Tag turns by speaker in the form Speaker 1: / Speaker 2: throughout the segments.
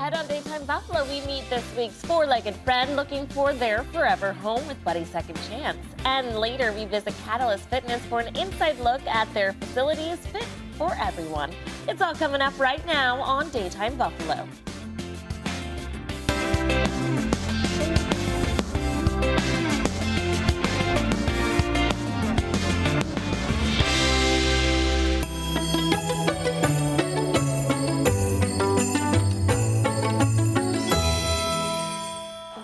Speaker 1: ahead on Daytime Buffalo, we meet this week's four-legged friend looking for their forever home with Buddy's Second Chance. And later, we visit Catalyst Fitness for an inside look at their facilities fit for everyone. It's all coming up right now on Daytime Buffalo.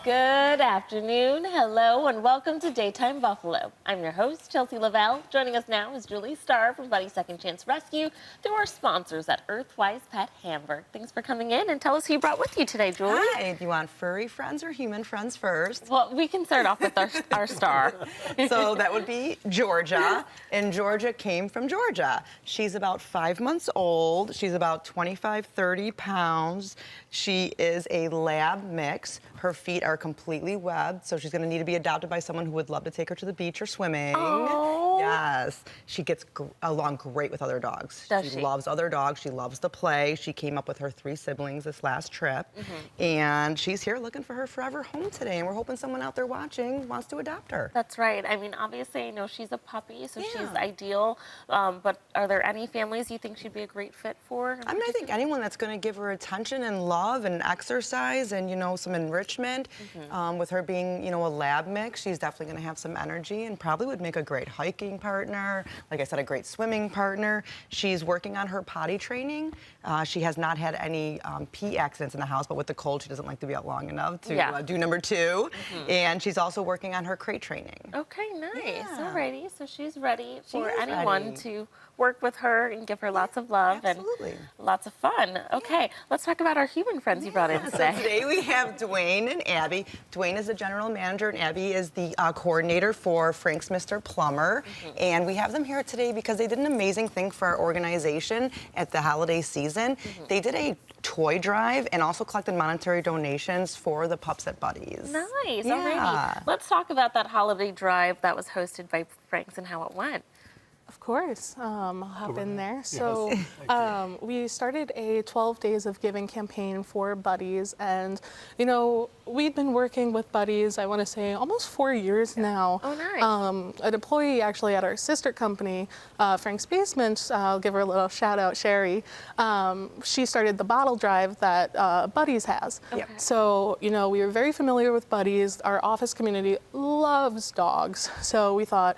Speaker 1: Good afternoon, hello, and welcome to Daytime Buffalo. I'm your host, Chelsea Lavelle. Joining us now is Julie Starr from Buddy's Second Chance Rescue through our sponsors at Earthwise Pet Hamburg. Thanks for coming in and tell us who you brought with you today, Julie.
Speaker 2: Hi, do you want furry friends or human friends first?
Speaker 1: Well, we can start off with our star.
Speaker 2: So that would be Georgia, and Georgia came from Georgia. She's about 5 months old. She's about 25, 30 pounds. She is a lab mix. Her feet are completely webbed, so she's going to need to be adopted by someone who would love to take her to the beach or swimming.
Speaker 1: Oh.
Speaker 2: Yes. She gets along great with other dogs.
Speaker 1: Does she?
Speaker 2: Loves other dogs. She loves to play. She came up with her 3 siblings this last trip, and she's here looking for her forever home today, and we're hoping someone out there watching wants to adopt her.
Speaker 1: That's right. I mean, obviously, I know she's a puppy, so she's
Speaker 2: Yeah.
Speaker 1: ideal. But are there any families you think she'd be a great fit for?
Speaker 2: I mean, I think anyone that's going to give her attention and love and exercise and, you know, some enrichment, with her being, you know, a lab mix, she's definitely going to have some energy and probably would make a great hiking partner. Like I said, a great swimming partner. She's working on her potty training. She has not had any pee accidents in the house, but with the cold, she doesn't like to be out long enough to do number 2. And she's also working on her crate training.
Speaker 1: Okay, nice.
Speaker 2: Yeah.
Speaker 1: Alrighty, so she's ready for
Speaker 2: is
Speaker 1: anyone
Speaker 2: ready.
Speaker 1: to work with her and give her lots of love
Speaker 2: Absolutely.
Speaker 1: and lots of fun. Okay, let's talk about our human friends you brought in
Speaker 2: So
Speaker 1: today.
Speaker 2: today we have Dwayne and Abby. Dwayne is the general manager and Abby is the coordinator for Frank's Mr. Plumber. And we have them here today because they did an amazing thing for our organization at the holiday season. They did a toy drive and also collected monetary donations for the pups at Buddy's.
Speaker 1: Nice,
Speaker 2: Yeah.
Speaker 1: alrighty. Let's talk about that holiday drive that was hosted by Frank's and how it went.
Speaker 3: Of course, I'll hop in there. So we started a 12 Days of Giving campaign for Buddy's, and you know, we've been working with Buddy's, I want to say almost 4 years now.
Speaker 1: Oh, nice.
Speaker 3: An employee actually at our sister company, Frank's Basement, I'll give her a little shout out, Sherry. She started the bottle drive that Buddy's has.
Speaker 1: Okay.
Speaker 3: So, you know, we were very familiar with Buddy's. Our office community loves dogs. So we thought,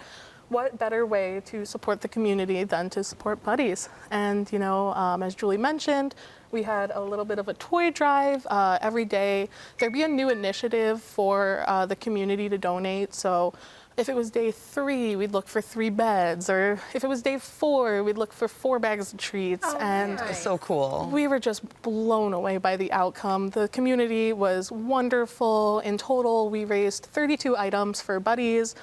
Speaker 3: what better way to support the community than to support Buddy's? And, you know, as Julie mentioned, we had a little bit of a toy drive every day. There'd be a new initiative for the community to donate. So if it was day 3, we'd look for 3 beds, or if it was day 4, we'd look for 4 bags of treats.
Speaker 1: Oh,
Speaker 3: and
Speaker 1: nice.
Speaker 2: So cool.
Speaker 3: we were just blown away by the outcome. The community was wonderful. In total, we raised 32 items for Buddy's,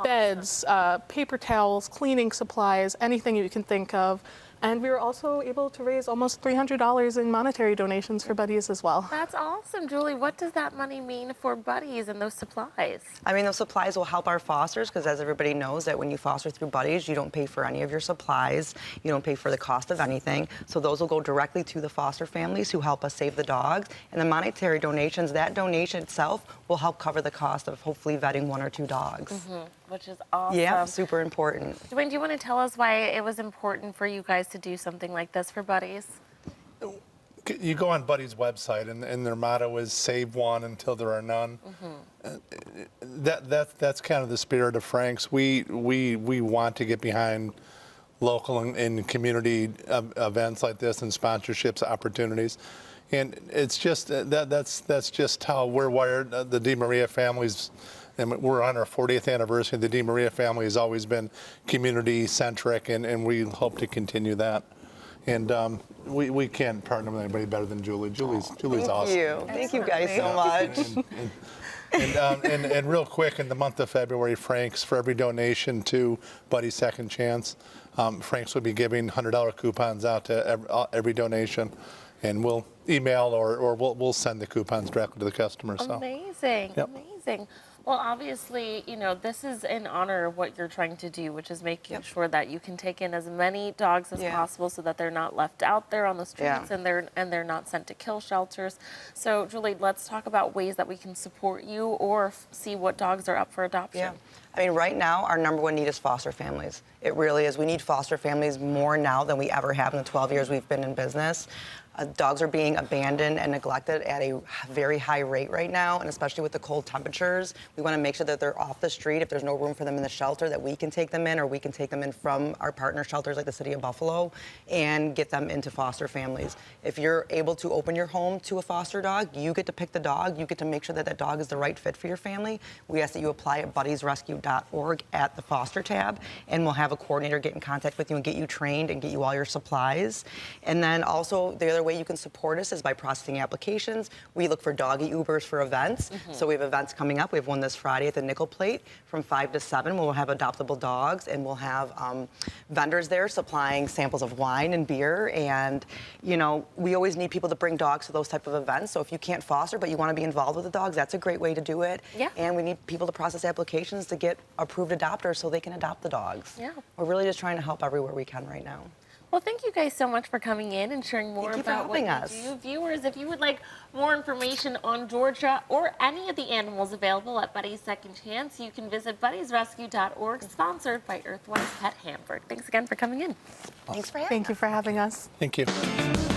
Speaker 3: beds, paper towels, cleaning supplies, anything you can think of. And we were also able to raise almost $300 in monetary donations for Buddy's as well.
Speaker 1: That's awesome, Julie. What does that money mean for Buddy's and those supplies?
Speaker 2: I mean, those supplies will help our fosters because, as everybody knows, that when you foster through Buddy's, you don't pay for any of your supplies. You don't pay for the cost of anything. So those will go directly to the foster families who help us save the dogs. And the monetary donations, that donation itself will help cover the cost of hopefully vetting 1 or 2 dogs.
Speaker 1: Which is awesome.
Speaker 2: Yeah, super important.
Speaker 1: Dwayne, do you want to tell us why it was important for you guys to do something like this for Buddy's?
Speaker 4: You go on Buddy's website, and their motto is "Save one until there are none." That's kind of the spirit of Frank's. We want to get behind local and community events like this and sponsorships opportunities, and it's just that's just how we're wired. The Di Maria families. And we're on our 40th anniversary. The Di Maria family has always been community-centric, and we hope to continue that. And we can't partner with anybody better than Julie. Julie's awesome.
Speaker 2: Thank you guys so much.
Speaker 4: And real quick, in the month of February, Frank's, for every donation to Buddy's Second Chance, Frank's will be giving $100 coupons out to every donation. And we'll email or we'll send the coupons directly to the customer. So.
Speaker 1: Amazing,
Speaker 4: Yep.
Speaker 1: amazing. Well, obviously, you know, this is in honor of what you're trying to do, which is making sure that you can take in as many dogs as possible so that they're not left out there on the streets and they're not sent to kill shelters. So, Julie, let's talk about ways that we can support you or see what dogs are up for adoption.
Speaker 2: Yeah. I mean, right now, our number one need is foster families. It really is. We need foster families more now than we ever have in the 12 years we've been in business. Dogs are being abandoned and neglected at a very high rate right now, and especially with the cold temperatures. We want to make sure that they're off the street. If there's no room for them in the shelter, that we can take them in, or we can take them in from our partner shelters like the City of Buffalo and get them into foster families. If you're able to open your home to a foster dog, you get to pick the dog. You get to make sure that that dog is the right fit for your family. We ask that you apply at buddiesrescue.org at the foster tab, and we'll have a coordinator get in contact with you and get you trained and get you all your supplies. And then also, the other way you can support us is by processing applications. We look for doggy Ubers for events. So we have events coming up. We have one this Friday at the Nickel Plate from 5 to 7. We'll have adoptable dogs, and we'll have vendors there supplying samples of wine and beer. And, you know, we always need people to bring dogs to those type of events. So if you can't foster, but you want to be involved with the dogs, that's a great way to do it.
Speaker 1: Yeah.
Speaker 2: And we need people to process applications to get approved adopters so they can adopt the dogs.
Speaker 1: Yeah.
Speaker 2: We're really just trying to help everywhere we can right now.
Speaker 1: Well, thank you guys so much for coming in and sharing more about what you do. Viewers, if you would like more information on Georgia or any of the animals available at Buddy's Second Chance, you can visit buddiesrescue.org, sponsored by Earthwise Pet Hamburg. Thanks again for coming in.
Speaker 2: Thanks for having us.
Speaker 3: Thank you for having us.
Speaker 4: Thank you.